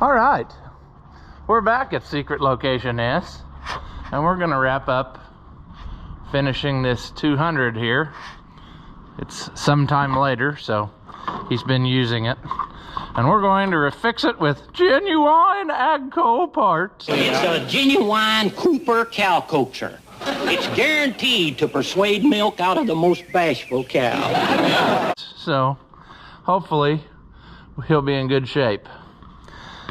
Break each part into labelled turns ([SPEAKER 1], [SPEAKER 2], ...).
[SPEAKER 1] All right, we're back at Secret Location S, and we're gonna wrap up finishing this 200 here. It's sometime later, so he's been using it, and we're going to refix it with genuine Agco parts.
[SPEAKER 2] It's a genuine Cooper cow coaxer. It's guaranteed to persuade milk out of the most bashful cow.
[SPEAKER 1] So hopefully he'll be in good shape.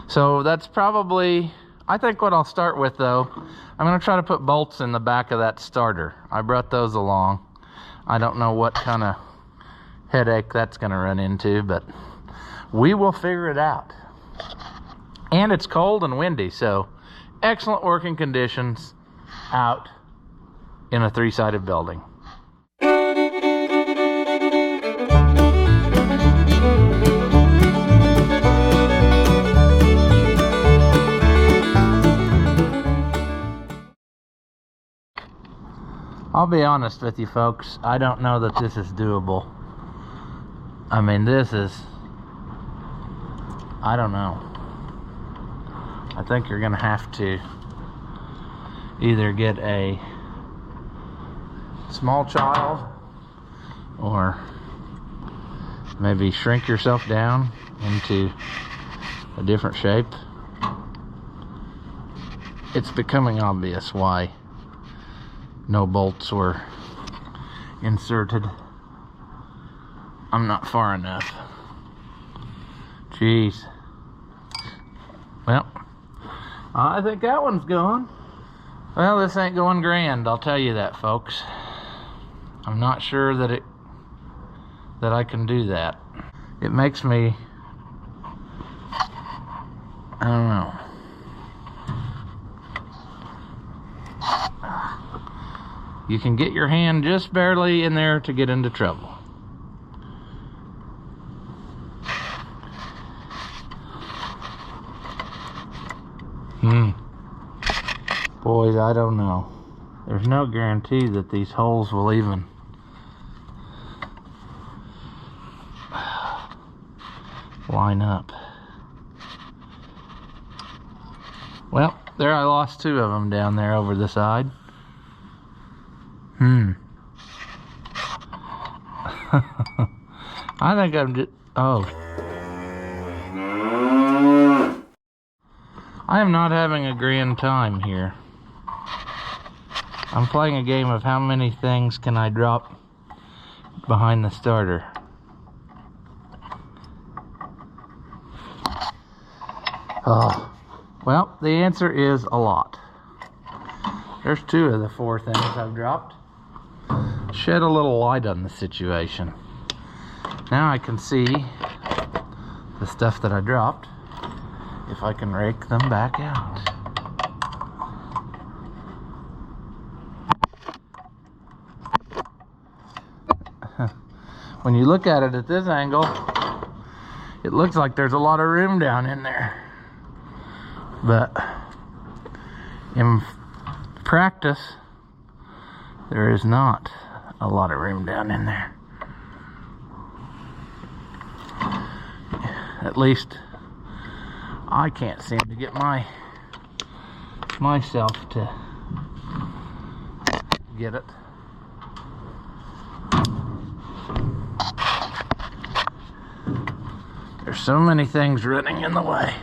[SPEAKER 1] So that's probably, I think what I'll start with though, I'm going to try to put bolts in the back of that starter. I brought those along. I don't know what kind of headache that's going to run into, but we will figure it out. And it's cold and windy, so excellent working conditions out in a three-sided building. I'll be honest with you folks, I don't know that this is doable. I mean, this is, I don't know. I think you're gonna have to either get a small child or maybe shrink yourself down into a different shape. It's becoming obvious why no bolts were inserted. I'm not far enough. Jeez. Well, I think that one's gone. Well, this ain't going grand, I'll tell you that, folks. I'm not sure that I can do that. It makes me, I don't know. You can get your hand just barely in there to get into trouble. Boys, I don't know. There's no guarantee that these holes will even line up. Well, there I lost two of them down there over the side. I think I'm just, oh. I am not having a grand time here. I'm playing a game of how many things can I drop behind the starter. Oh, well, the answer is a lot. There's two of the four things I've dropped. Shed a little light on the situation. Now I can see the stuff that I dropped if I can rake them back out. When you look at it at this angle, it looks like there's a lot of room down in there. But in practice, there is not a lot of room down in there. At least I can't seem to get myself to get it. There's so many things running in the way,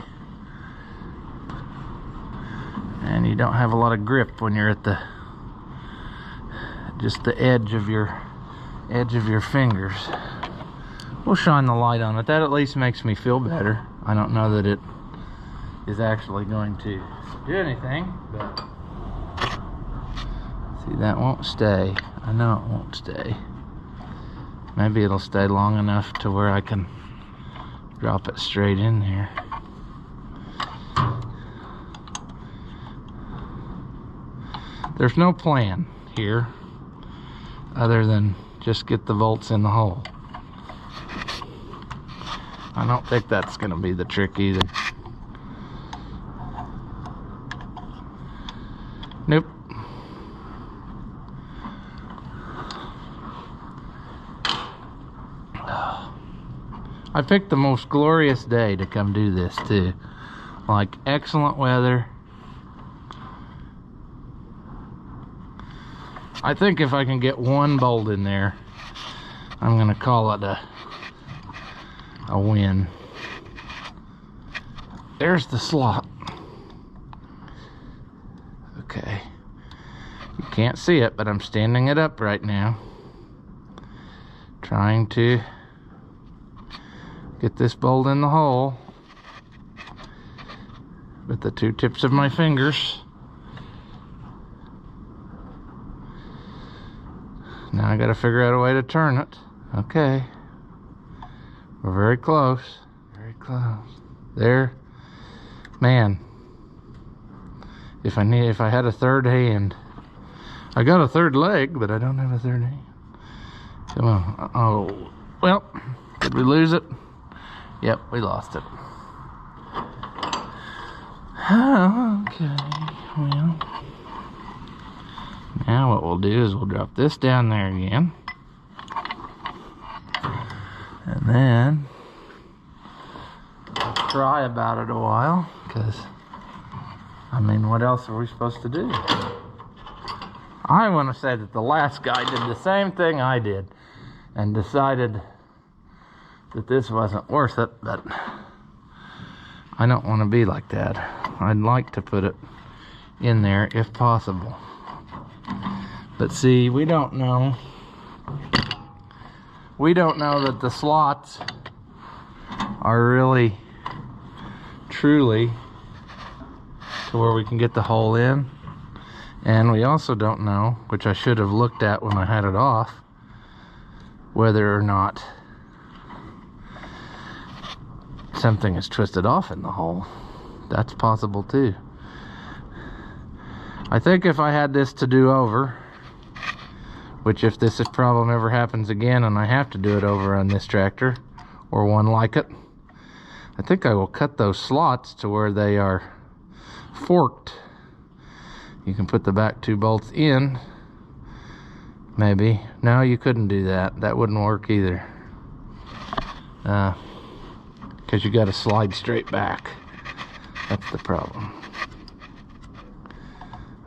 [SPEAKER 1] and you don't have a lot of grip when you're at just the edge of your fingers. We'll shine the light on it. That at least makes me feel better. I don't know that it is actually going to do anything, but see, that won't stay. I know it won't stay. Maybe it'll stay long enough to where I can drop it straight in there. There's no plan here other than just get the bolts in the hole. I don't think that's going to be the trick either. Nope. I picked the most glorious day to come do this too. Like excellent weather. I think if I can get one bolt in there, I'm gonna call it a win. There's the slot. Okay. You can't see it, but I'm standing it up right now. Trying to get this bolt in the hole with the two tips of my fingers. Now I gotta figure out a way to turn it. Okay. We're very close. Very close. There. Man. If I had a third hand. I got a third leg, but I don't have a third hand. Come on. Oh. Well, did we lose it? Yep, we lost it. Okay. Well. Now what we'll do is we'll drop this down there again. And then we'll cry about it a while, because I mean, what else are we supposed to do? I want to say that the last guy did the same thing I did and decided that this wasn't worth it, but I don't want to be like that. I'd like to put it in there if possible. But see, we don't know. We don't know that the slots are really, truly to where we can get the hole in. And we also don't know, which I should have looked at when I had it off, whether or not something is twisted off in the hole. That's possible too. I think if I had this to do over, which if this problem ever happens again and I have to do it over on this tractor or one like it, I think I will cut those slots to where they are forked. You can put the back two bolts in, maybe. No, you couldn't do that. That wouldn't work either. Because you got to slide straight back. That's the problem.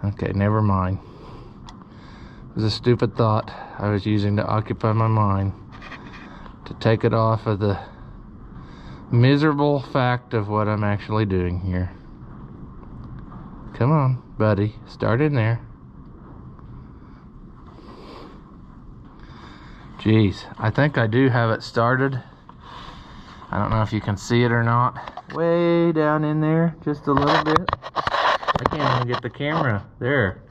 [SPEAKER 1] Okay, never mind. It was a stupid thought I was using to occupy my mind, to take it off of the miserable fact of what I'm actually doing here. Come on, buddy, start in there. Jeez, I think I do have it started. I don't know if you can see it or not. Way down in there, just a little bit. I can't even get the camera there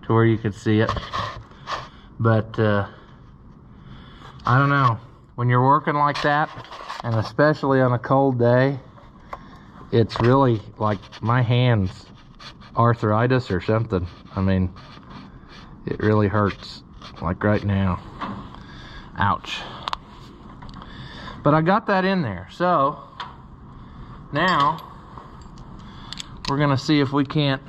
[SPEAKER 1] to where you can see it. But I don't know, when you're working like that, and especially on a cold day, it's really like my hands arthritis or something. I mean, it really hurts, like right now. Ouch. But I got that in there, so now we're gonna see if we can't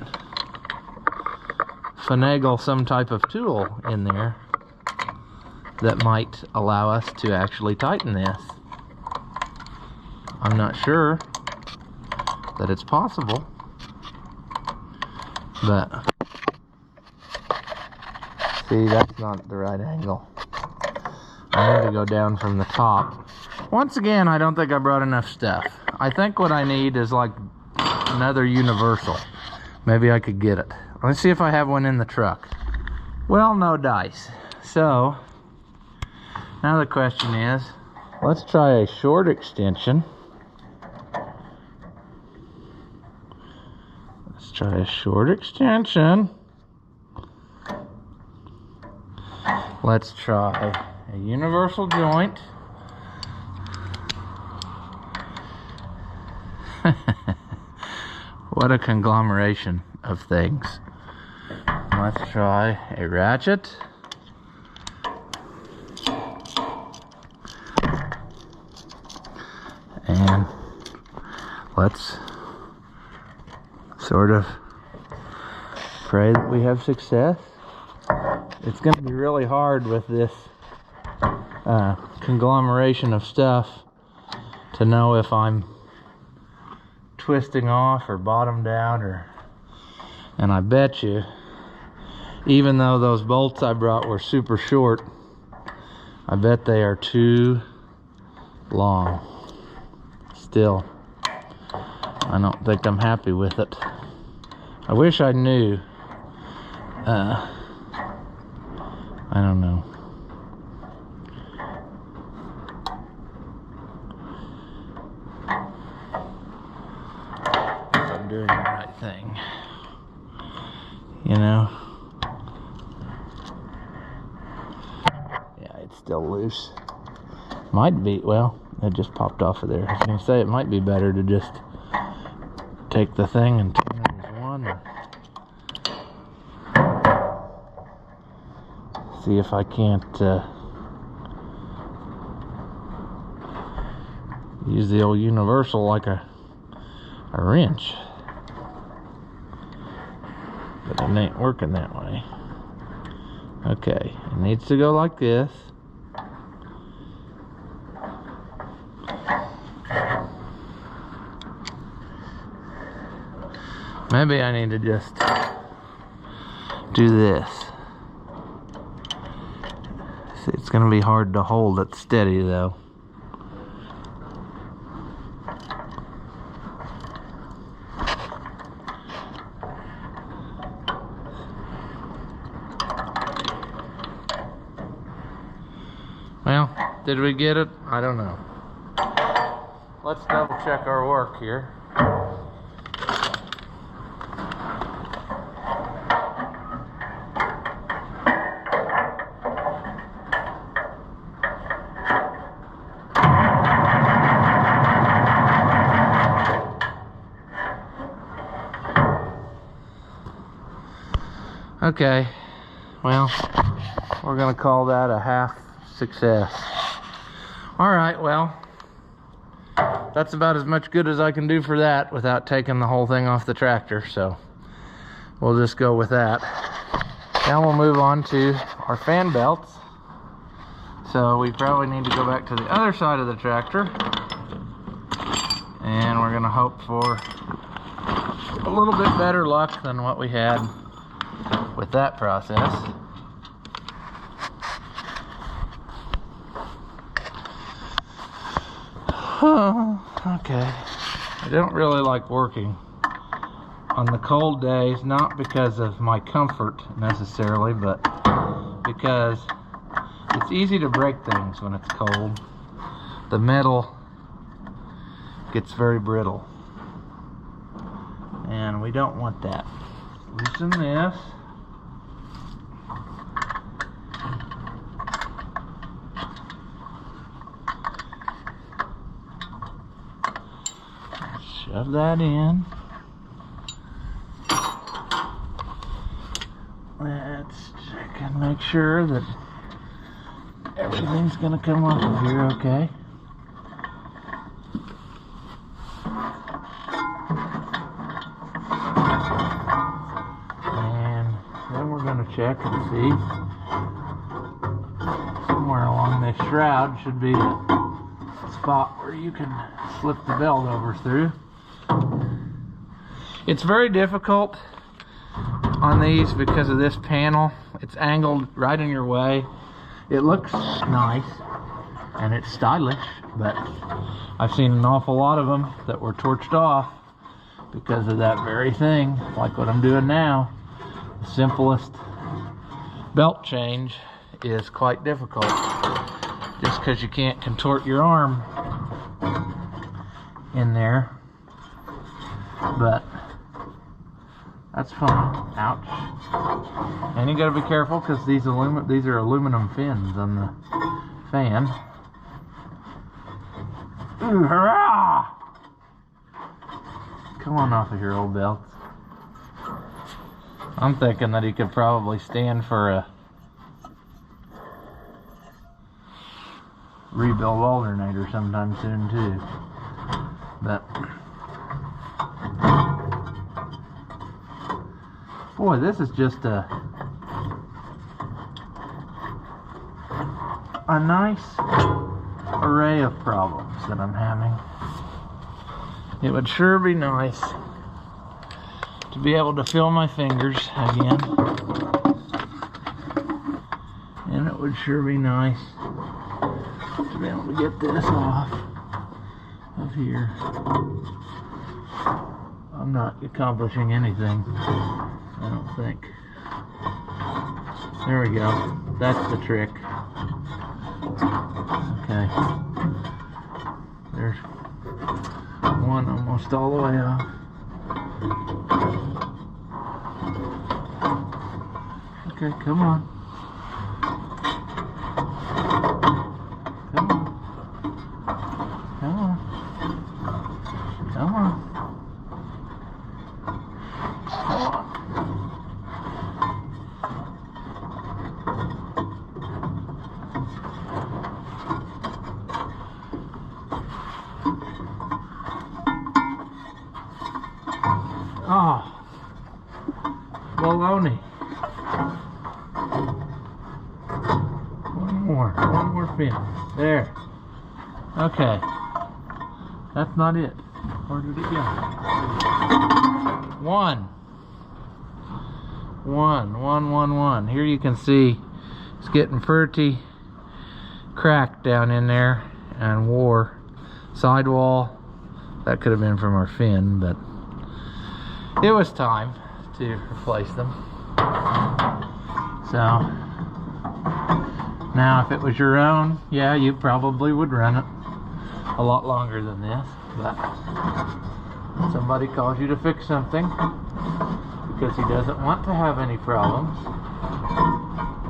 [SPEAKER 1] finagle some type of tool in there that might allow us to actually tighten this. I'm not sure that it's possible, but see, that's not the right angle. I need to go down from the top. Once again, I don't think I brought enough stuff. I think what I need is like another universal. Maybe I could get it. Let's see if I have one in the truck. Well, no dice. So now the question is, let's try a short extension. Let's try a short extension. Let's try a universal joint. What a conglomeration of things. Let's try a ratchet. And let's sort of pray that we have success. It's going to be really hard with this conglomeration of stuff to know if I'm twisting off or bottomed out, and I bet you, even though those bolts I brought were super short, I bet they are too long. Still, I don't think I'm happy with it. I wish I knew. I don't know. If I'm doing the right thing, you know. Yeah, it's still loose. Might be, well, it just popped off of there. I was gonna say it might be better to just take the thing and turn it as one, or see if I can't use the old universal like a wrench. But it ain't working that way. Okay, it needs to go like this. Maybe I need to just do this. See, it's gonna be hard to hold it steady though. Well, did we get it? I don't know. Let's double check our work here. Okay, well, we're gonna call that a half success. All right, well, that's about as much good as I can do for that without taking the whole thing off the tractor, so we'll just go with that. Now we'll move on to our fan belts. So we probably need to go back to the other side of the tractor, and we're gonna hope for a little bit better luck than what we had with that process. Okay, I don't really like working on the cold days, not because of my comfort necessarily, but because it's easy to break things when it's cold. The metal gets very brittle, and we don't want that. Loosen this. Shove that in. Let's check and make sure that everything's gonna come off of here okay. And then we're gonna check and see. Somewhere along this shroud should be a spot where you can slip the belt over through. It's very difficult on these because of this panel. It's angled right in your way. It looks nice and it's stylish, but I've seen an awful lot of them that were torched off because of that very thing, like what I'm doing now. The simplest belt change is quite difficult just because you can't contort your arm in there, but that's fine. Ouch. And you gotta be careful because these are aluminum fins on the fan. Ooh, hurrah! Come on off of your old belts. I'm thinking that he could probably stand for a rebuild alternator sometime soon too. But boy, this is just a nice array of problems that I'm having. It would sure be nice to be able to feel my fingers again. And it would sure be nice to be able to get this off of here. I'm not accomplishing anything, I don't think. There we go. That's the trick. Okay. There's one almost all the way off. Okay, come on. Come on. Come on. Come on. Come on. Oh, baloney. One more fin. There. Okay. That's not it. Where did it go? One. Here you can see it's getting pretty cracked down in there and wore. Sidewall. That could have been from our fin, but it was time to replace them. So now if it was your own, yeah, you probably would run it a lot longer than this, but somebody calls you to fix something because he doesn't want to have any problems,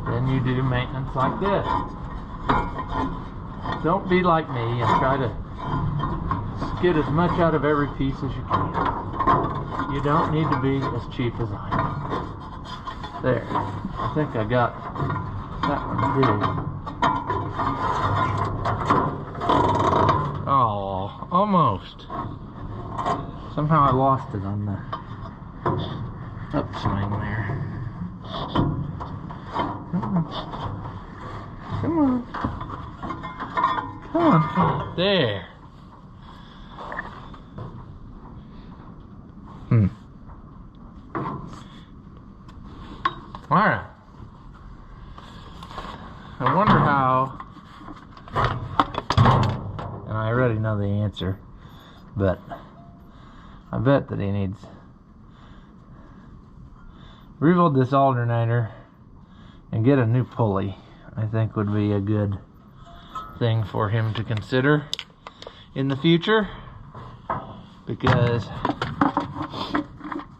[SPEAKER 1] then you do maintenance like this. Don't be like me and try to get as much out of every piece as you can. You don't need to be as cheap as I am. There. I think I got that one too. Oh, almost. Somehow I lost it on the upswing there. Come on. Come on. There. Alright. I wonder how, and I already know the answer, but I bet that he needs rebuild this alternator and get a new pulley. I think would be a good thing for him to consider in the future, because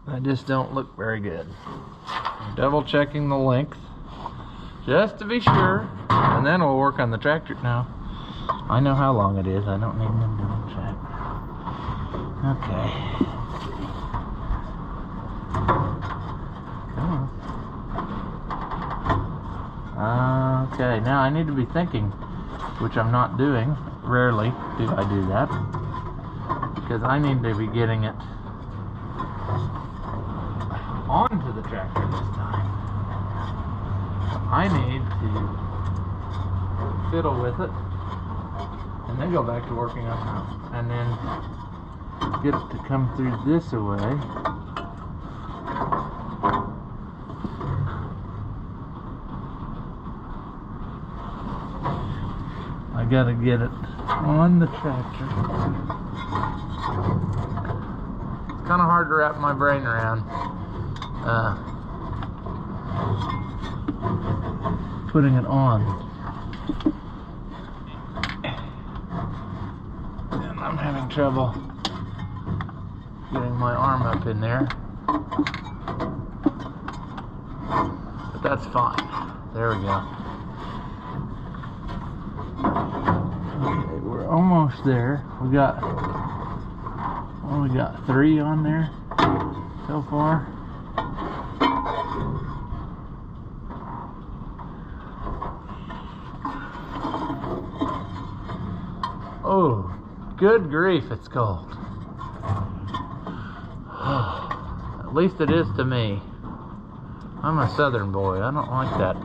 [SPEAKER 1] I just don't look very good. I'm double checking the length just to be sure, and then we'll work on the tractor. Now I know how long it is, I don't need to double check. Okay, come on. Okay, now I need to be thinking, which I'm not doing. Rarely do I do that, because I need to be getting it onto the tractor this time. I need to fiddle with it and then go back to working on it, and then get it to come through this way. I gotta get it on the tractor. It's kind of hard to wrap my brain around. Putting it on. And I'm having trouble getting my arm up in there. But that's fine. There we go. Okay, we're almost there. We got 3 on there so far. Oh, good grief, it's cold. At least it is to me. I'm a southern boy. I don't like that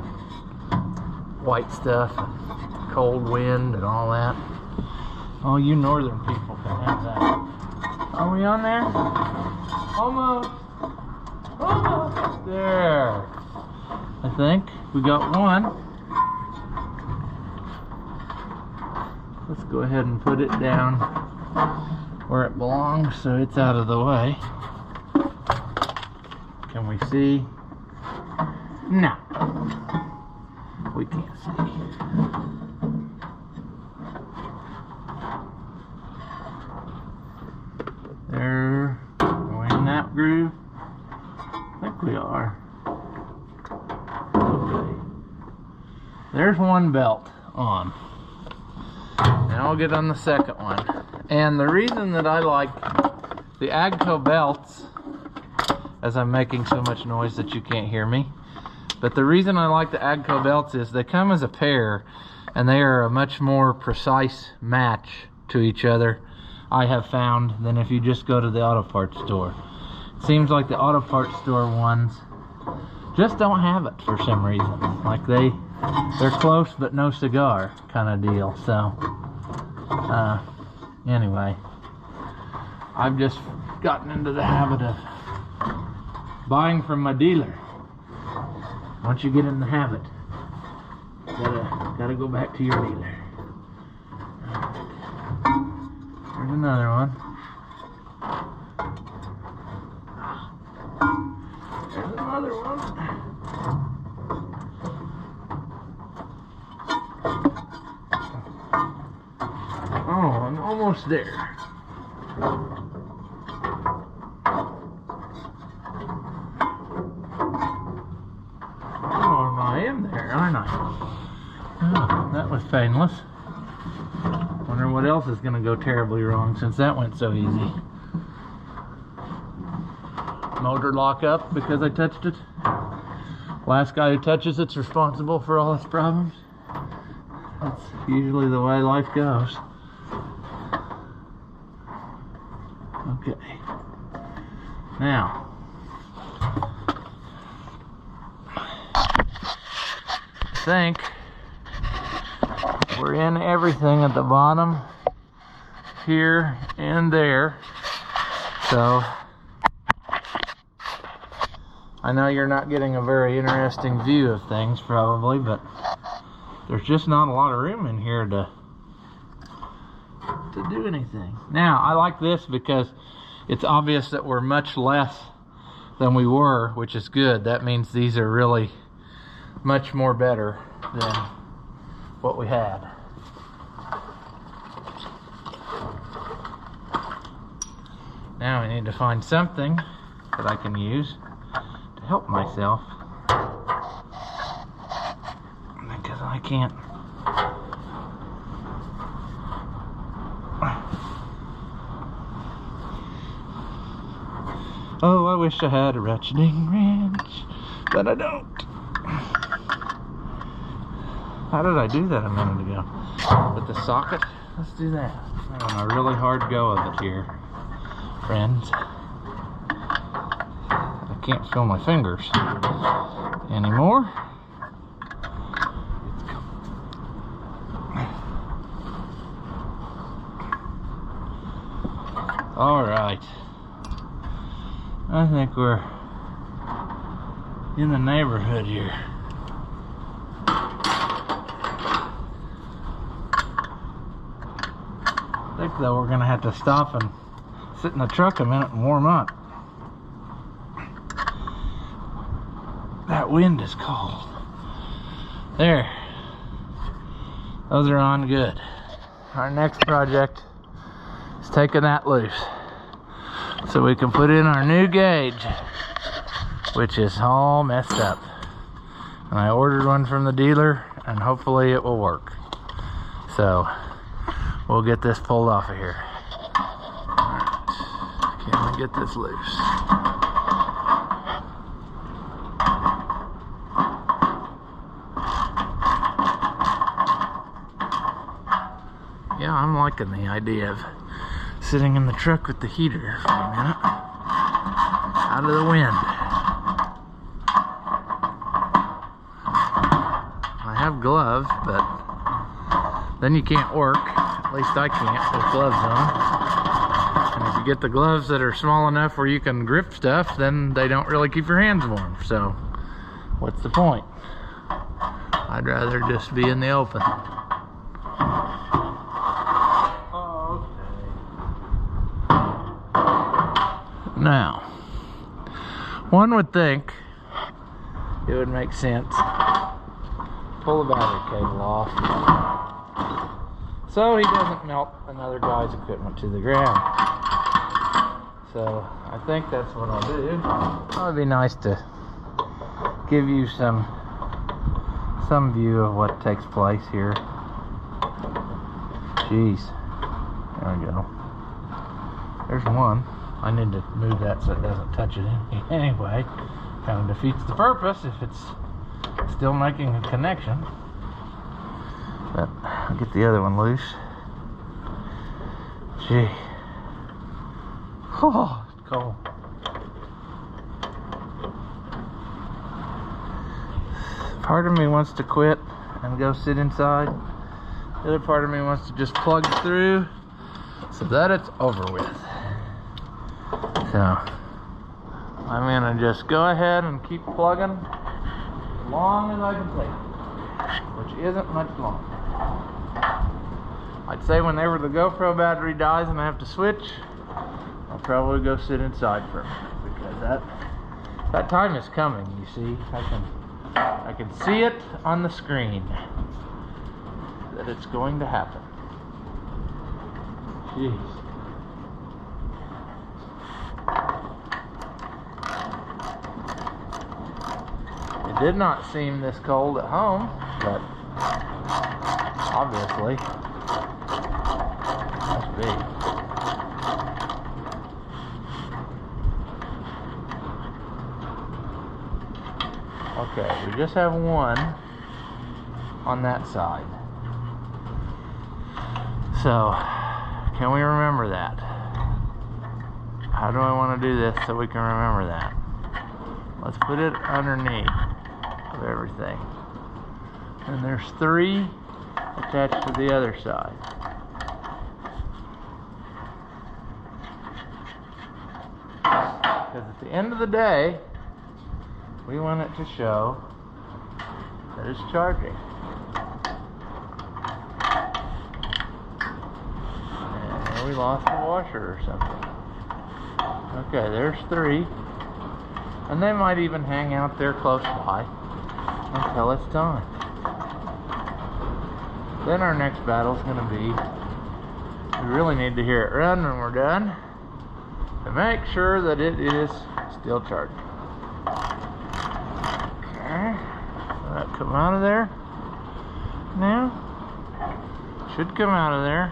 [SPEAKER 1] white stuff, and cold wind and all that. All you northern people can have that. Are we on there? Almost. Almost. There. I think we got one. Let's go ahead and put it down where it belongs so it's out of the way. Can we see? No. We can't see. There. Are we in that groove? I think we are. Okay. There's one belt on. Now I'll get on the second one. And the reason that I like the Agco belts, as I'm making so much noise that you can't hear me, but the reason I like the Agco belts is they come as a pair and they are a much more precise match to each other, I have found, than if you just go to the auto parts store. It seems like the auto parts store ones just don't have it for some reason. Like they're close but no cigar kind of deal. So anyway, I've just gotten into the habit of buying from my dealer. Once you get in the habit, gotta go back to your dealer. There's another one. There's another one. Oh, I'm almost there. I am there, aren't I? Oh, that was painless. Wonder what else is going to go terribly wrong since that went so easy. Motor lock up because I touched it. Last guy who touches it's responsible for all its problems. That's usually the way life goes. Okay. Now, I think we're in everything at the bottom here and there. So I know you're not getting a very interesting view of things probably, but there's just not a lot of room in here to do anything. Now I like this because it's obvious that we're much less than we were, which is good. That means these are really much more better than what we had. Now we need to find something that I can use to help myself, because I can't. Oh, I wish I had a ratcheting wrench, but I don't. How did I do that a minute ago? With the socket? Let's do that. I'm having a really hard go of it here, friends. I can't feel my fingers anymore. All right. I think we're in the neighborhood here. I think though we're gonna have to stop and sit in the truck a minute and warm up. That wind is cold. There. Those are on good. Our next project is taking that loose so we can put in our new gauge, which is all messed up. And I ordered one from the dealer and hopefully it will work. So we'll get this pulled off of here. Alright, can we get this loose? Yeah, I'm liking the idea of sitting in the truck with the heater for a minute, out of the wind. I have gloves, but then you can't work. At least I can't with gloves on. And if you get the gloves that are small enough where you can grip stuff, then they don't really keep your hands warm. So what's the point? I'd rather just be in the open. Now, one would think it would make sense. Pull the battery cable off so he doesn't melt another guy's equipment to the ground. So I think that's what I'll do. It would be nice to give you some view of what takes place here. Jeez, there we go. There's one. I need to move that so it doesn't touch it anyway. Kind of defeats the purpose if it's still making a connection. But I'll get the other one loose. Gee. Oh, it's cold. Part of me wants to quit and go sit inside. The other part of me wants to just plug through so that it's over with. So I'm gonna just go ahead and keep plugging as long as I can take, which isn't much longer. I'd say whenever the GoPro battery dies and I have to switch, I'll probably go sit inside for a minute, because that time is coming. You see, I can see it on the screen that it's going to happen. Jeez. It did not seem this cold at home, but obviously must be. Okay, we just have one on that side. So, can we remember that? How do I want to do this so we can remember that? Let's put it underneath of everything. And there's 3 attached to the other side. Because at the end of the day, we want it to show that it's charging. And we lost the washer or something. Okay, there's 3. And they might even hang out there close by until it's time. Then our next battle is going to be, we really need to hear it run when we're done to make sure that it is still charging. Okay, will that come out of there now? Should come out of there.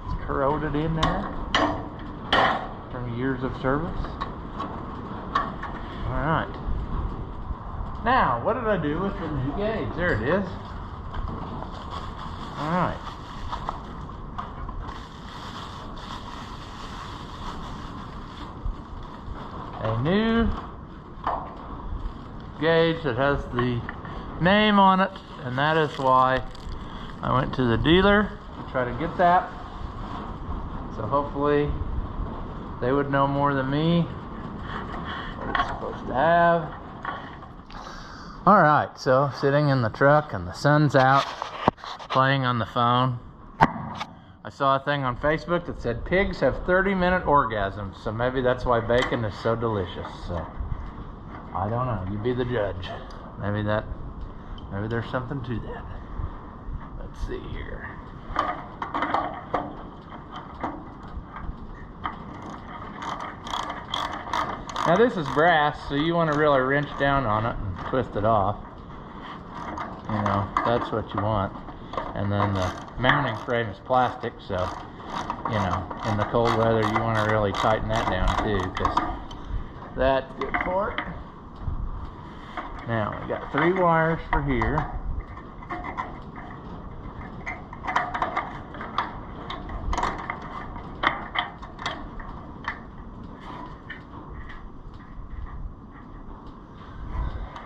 [SPEAKER 1] It's corroded in there from years of service. Alright. Now, what did I do with the new gauge? There it is. Alright. A new gauge that has the name on it, and that is why I went to the dealer to try to get that. So hopefully they would know more than me what it's supposed to have. Alright, so sitting in the truck and the sun's out, playing on the phone. I saw a thing on Facebook that said pigs have 30-minute orgasms, so maybe that's why bacon is so delicious. So I don't know, you be the judge. Maybe there's something to that. Let's see here. Now this is brass, so you want to really wrench down on it and twist it off. You know, that's what you want. And then the mounting frame is plastic, so, you know, in the cold weather you want to really tighten that down too, because that's good for it. Now, we got 3 wires for here.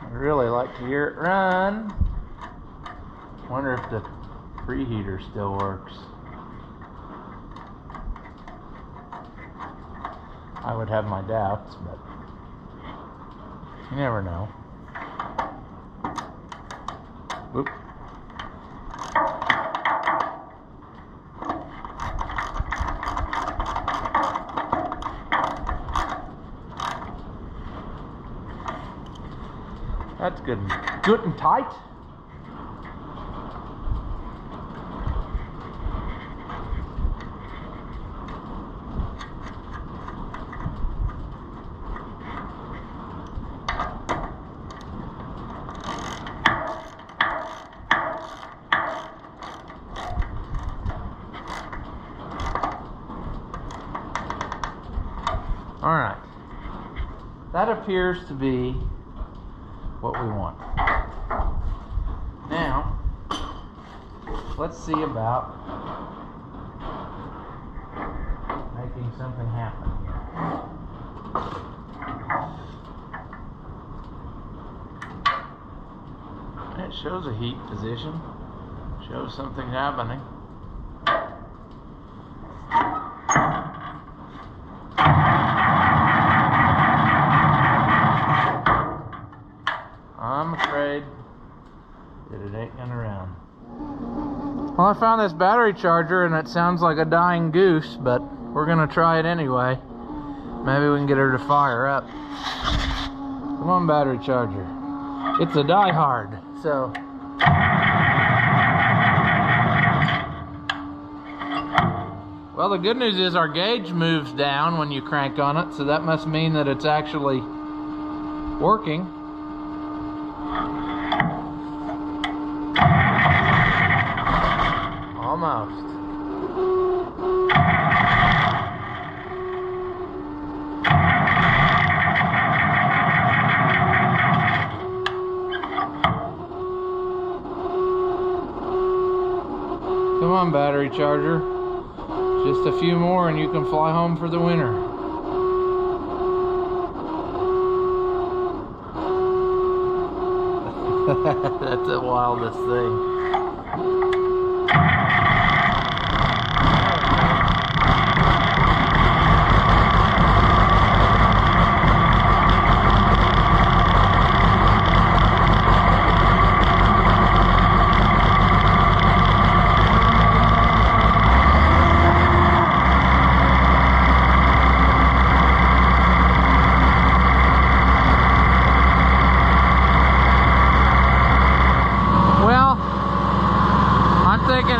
[SPEAKER 1] I'd really like to hear it run. Wonder if the preheater still works. I would have my doubts, but you never know. Oop. That's good. Good and tight. All right. That appears to be what we want. Now, let's see about making something happen here. It shows a heat position, shows something happening. I'm afraid that it ain't gonna run. Well, I found this battery charger and it sounds like a dying goose, but we're gonna try it anyway. Maybe we can get her to fire up. Come on, battery charger. It's a die-hard, so. Well, the good news is our gauge moves down when you crank on it, so that must mean that it's actually working. Almost. Come on, battery charger. Just a few more and you can fly home for the winter. That's the wildest thing.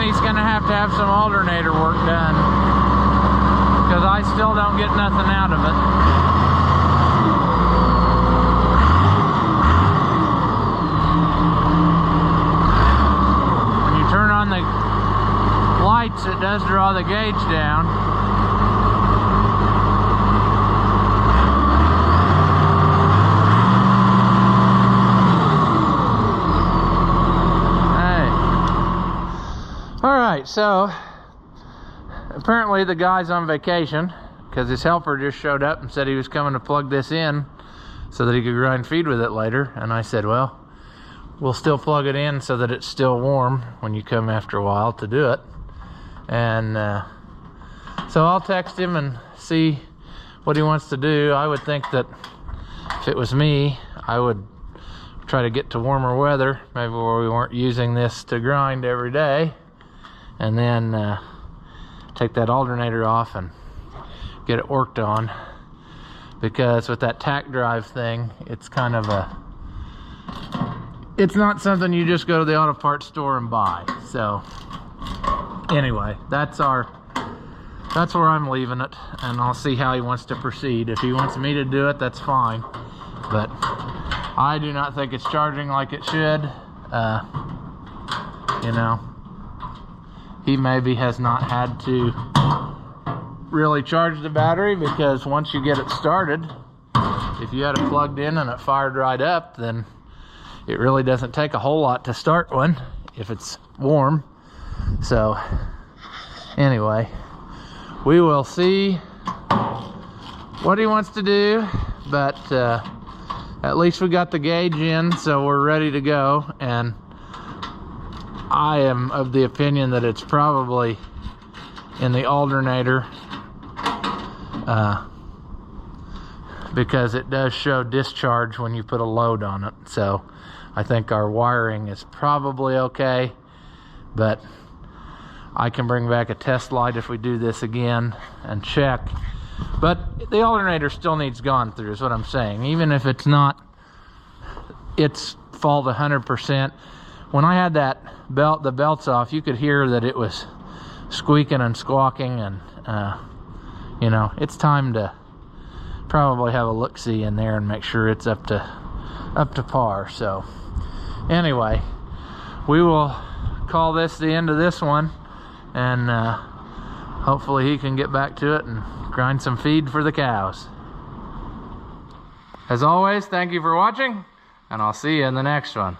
[SPEAKER 1] He's gonna have to have some alternator work done because I still don't get nothing out of it. When you turn on the lights, it does draw the gauge down. Alright, so apparently the guy's on vacation because his helper just showed up and said he was coming to plug this in so that he could grind feed with it later. And I said, well, we'll still plug it in so that it's still warm when you come after a while to do it. And so I'll text him and see what he wants to do. I would think that if it was me, I would try to get to warmer weather, maybe where we weren't using this to grind every day. And then take that alternator off and get it worked on, because with that tack drive thing, it's kind of it's not something you just go to the auto parts store and buy. So anyway, that's where I'm leaving it, and I'll see how he wants to proceed. If he wants me to do it, that's fine, but I do not think it's charging like it should. You know, he maybe has not had to really charge the battery, because once you get it started, if you had it plugged in and it fired right up, then it really doesn't take a whole lot to start one if it's warm. So anyway, we will see what he wants to do, but at least we got the gauge in, so we're ready to go. And I am of the opinion that it's probably in the alternator because it does show discharge when you put a load on it. So I think our wiring is probably okay, but I can bring back a test light if we do this again and check. But the alternator still needs gone through is what I'm saying. Even if it's not its fault 100%. When I had that the belts off, you could hear that it was squeaking and squawking, and you know, it's time to probably have a look-see in there and make sure it's up to par. So anyway, we will call this the end of this one, and hopefully he can get back to it and grind some feed for the cows. As always, thank you for watching, and I'll see you in the next one.